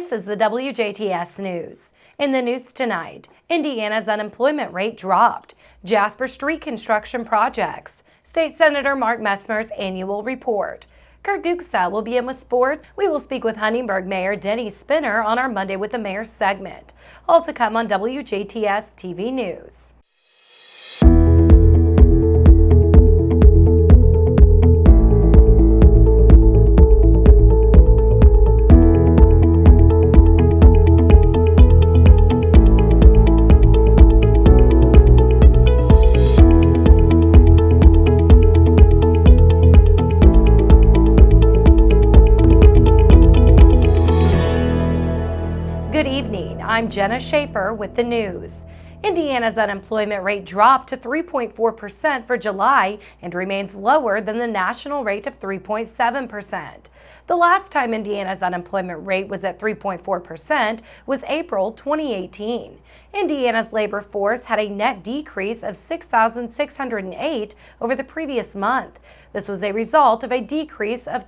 This is the WJTS News. In the news tonight, Indiana's unemployment rate dropped, Jasper street construction projects, State Senator Mark Messmer's annual report. Kurt Guksa will be in with sports. We will speak with Huntingburg Mayor Denny Spinner on our Monday with the Mayor segment. All to come on WJTS TV News. Good evening, I'm Jenna Schaffer with the news. Indiana's unemployment rate dropped to 3.4% for July and remains lower than the national rate of 3.7%. The last time Indiana's unemployment rate was at 3.4% was April 2018. Indiana's labor force had a net decrease of 6,608 over the previous month. This was a result of a decrease of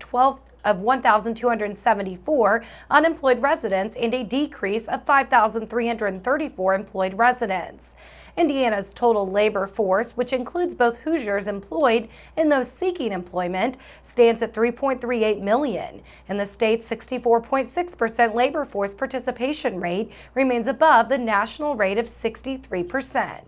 1,274 unemployed residents and a decrease of 5,334 employed residents. Indiana's total labor force, which includes both Hoosiers employed and those seeking employment, stands at 3.38 million, and the state's 64.6% labor force participation rate remains above the national rate of 63%.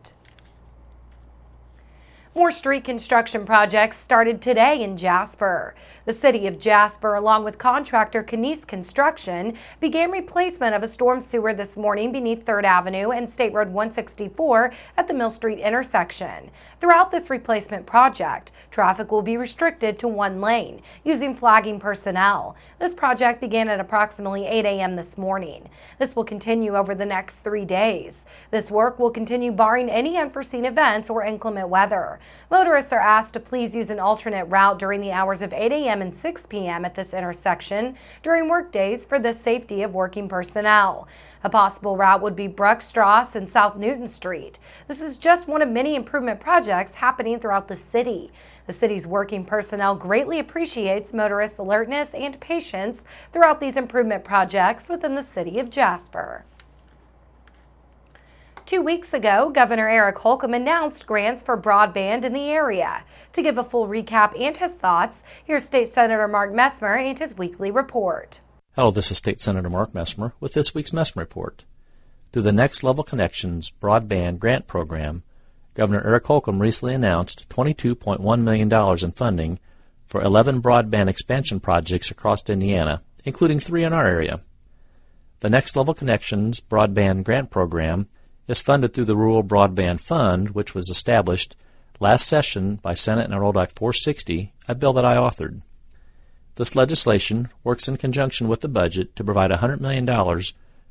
More street construction projects started today in Jasper. The city of Jasper, along with contractor Knies Construction, began replacement of a storm sewer this morning beneath 3rd Avenue and State Road 164 at the Mill Street intersection. Throughout this replacement project, traffic will be restricted to one lane using flagging personnel. This project began at approximately 8 a.m. this morning. This will continue over the next 3 days. This work will continue barring any unforeseen events or inclement weather. Motorists are asked to please use an alternate route during the hours of 8 a.m. and 6 p.m. at this intersection during workdays for the safety of working personnel. A possible route would be Bruckstrasse and South Newton Street. This is just one of many improvement projects happening throughout the city. The city's working personnel greatly appreciates motorists' alertness and patience throughout these improvement projects within the city of Jasper. 2 weeks ago, Governor Eric Holcomb announced grants for broadband in the area. To give a full recap and his thoughts, here's State Senator Mark Messmer and his weekly report. Hello, this is State Senator Mark Messmer with this week's Messmer Report. Through the Next Level Connections Broadband Grant Program, Governor Eric Holcomb recently announced $22.1 million in funding for 11 broadband expansion projects across Indiana, including 3 in our area. The Next Level Connections Broadband Grant Program is funded through the Rural Broadband Fund, which was established last session by Senate and Enrolled Act 460, a bill that I authored. This legislation works in conjunction with the budget to provide $100 million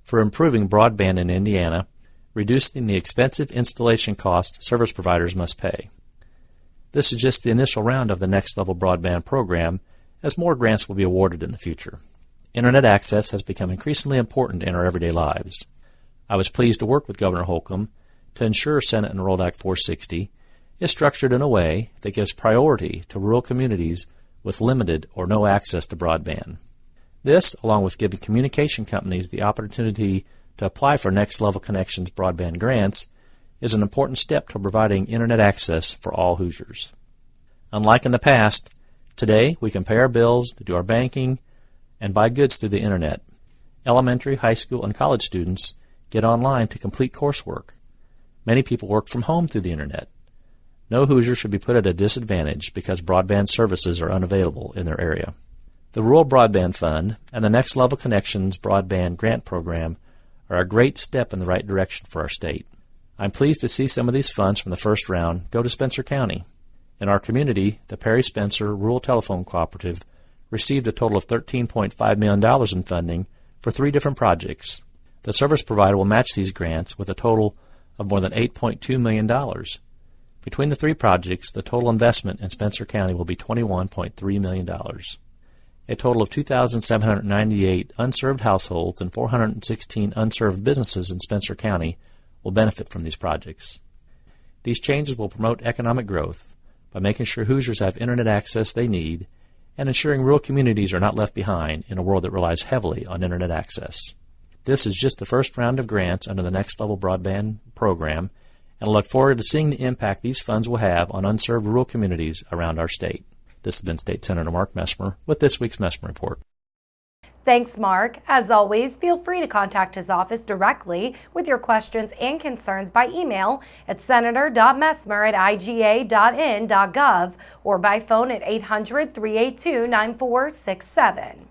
for improving broadband in Indiana, reducing the expensive installation costs service providers must pay. This is just the initial round of the Next Level Broadband program, as more grants will be awarded in the future. Internet access has become increasingly important in our everyday lives. I was pleased to work with Governor Holcomb to ensure Senate Enrolled Act 460 is structured in a way that gives priority to rural communities with limited or no access to broadband. This, along with giving communication companies the opportunity to apply for Next Level Connections broadband grants, is an important step to providing Internet access for all Hoosiers. Unlike in the past, today we can pay our bills, do our banking, and buy goods through the Internet. Elementary, high school, and college students get online to complete coursework. Many people work from home through the Internet. No Hoosier should be put at a disadvantage because broadband services are unavailable in their area. The Rural Broadband Fund and the Next Level Connections Broadband Grant Program are a great step in the right direction for our state. I'm pleased to see some of these funds from the first round go to Spencer County. In our community, the Perry Spencer Rural Telephone Cooperative received a total of $13.5 million in funding for 3 different projects. The service provider will match these grants with a total of more than $8.2 million. Between the 3 projects, the total investment in Spencer County will be $21.3 million. A total of 2,798 unserved households and 416 unserved businesses in Spencer County will benefit from these projects. These changes will promote economic growth by making sure Hoosiers have Internet access they need and ensuring rural communities are not left behind in a world that relies heavily on Internet access. This is just the first round of grants under the Next Level Broadband program, and I look forward to seeing the impact these funds will have on unserved rural communities around our state. This has been State Senator Mark Messmer with this week's Messmer Report. Thanks, Mark. As always, feel free to contact his office directly with your questions and concerns by email at senator.messmer@iga.n.gov or by phone at 800-382-9467.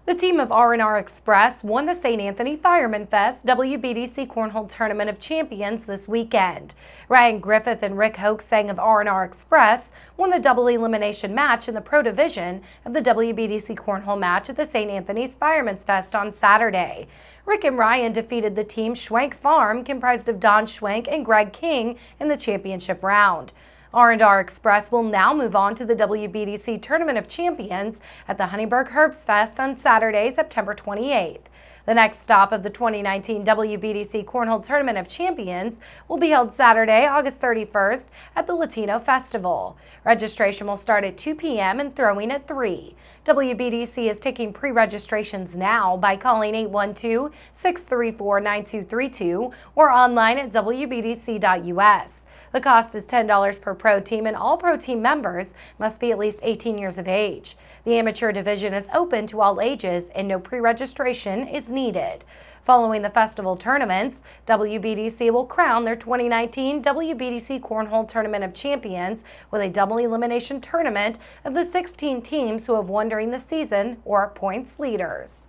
The team of R&R Express won the St. Anthony Fireman Fest WBDC Cornhole Tournament of Champions this weekend. Ryan Griffith and Rick Hoaxang of R&R Express won the double elimination match in the Pro Division of the WBDC Cornhole match at the St. Anthony's Fireman's Fest on Saturday. Rick and Ryan defeated the team Schwenk Farm, comprised of Don Schwenk and Greg King, in the championship round. R&R Express will now move on to the WBDC Tournament of Champions at the Honeyberg Herbst Fest on Saturday, September 28th. The next stop of the 2019 WBDC Cornhole Tournament of Champions will be held Saturday, August 31st at the Latino Festival. Registration will start at 2 p.m. and throwing at 3. WBDC is taking pre-registrations now by calling 812-634-9232 or online at wbdc.us. The cost is $10 per pro team, and all pro team members must be at least 18 years of age. The amateur division is open to all ages, and no pre-registration is needed. Following the festival tournaments, WBDC will crown their 2019 WBDC Cornhole Tournament of Champions with a double elimination tournament of the 16 teams who have won during the season or are points leaders.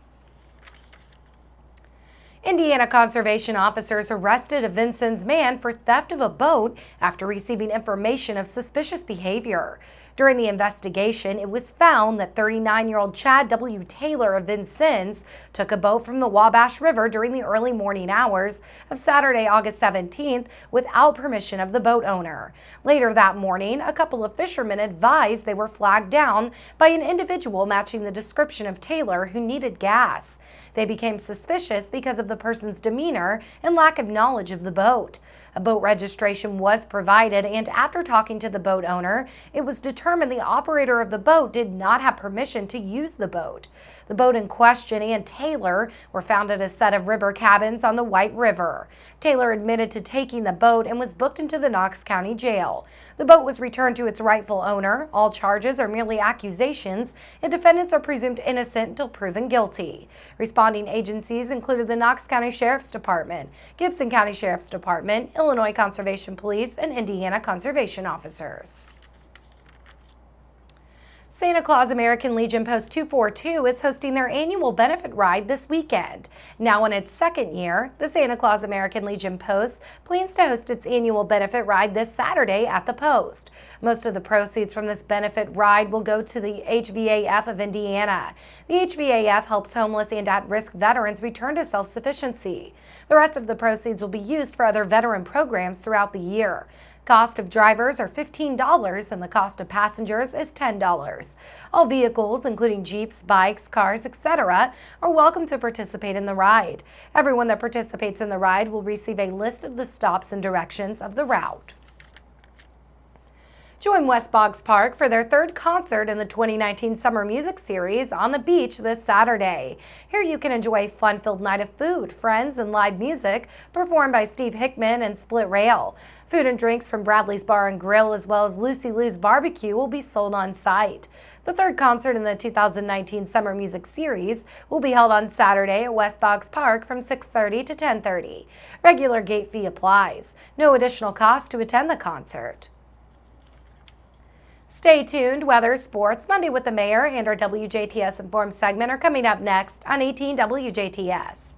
Indiana conservation officers arrested a Vincennes man for theft of a boat after receiving information of suspicious behavior. During the investigation, it was found that 39-year-old Chad W. Taylor of Vincennes took a boat from the Wabash River during the early morning hours of Saturday, August 17th, without permission of the boat owner. Later that morning, a couple of fishermen advised they were flagged down by an individual matching the description of Taylor who needed gas. They became suspicious because of the person's demeanor and lack of knowledge of the boat. A boat registration was provided, and after talking to the boat owner, it was determined the operator of the boat did not have permission to use the boat. The boat in question and Taylor were found at a set of river cabins on the White River. Taylor admitted to taking the boat and was booked into the Knox County Jail. The boat was returned to its rightful owner. All charges are merely accusations, and defendants are presumed innocent until proven guilty. Responding agencies included the Knox County Sheriff's Department, Gibson County Sheriff's Department, Illinois Conservation Police, and Indiana conservation officers. Santa Claus American Legion Post 242 is hosting their annual benefit ride this weekend. Now in its second year, the Santa Claus American Legion Post plans to host its annual benefit ride this Saturday at the Post. Most of the proceeds from this benefit ride will go to the HVAF of Indiana. The HVAF helps homeless and at-risk veterans return to self-sufficiency. The rest of the proceeds will be used for other veteran programs throughout the year. Cost of drivers are $15 and the cost of passengers is $10. All vehicles, including Jeeps, bikes, cars, etc., are welcome to participate in the ride. Everyone that participates in the ride will receive a list of the stops and directions of the route. Join West Boggs Park for their third concert in the 2019 Summer Music Series on the beach this Saturday. Here you can enjoy a fun-filled night of food, friends, and live music performed by Steve Hickman and Split Rail. Food and drinks from Bradley's Bar and Grill as well as Lucy Lou's Barbecue will be sold on site. The third concert in the 2019 Summer Music Series will be held on Saturday at West Boggs Park from 6:30 to 10:30. Regular gate fee applies. No additional cost to attend the concert. Stay tuned. Weather, sports, Monday with the Mayor, and our WJTS Informed segment are coming up next on 18 WJTS.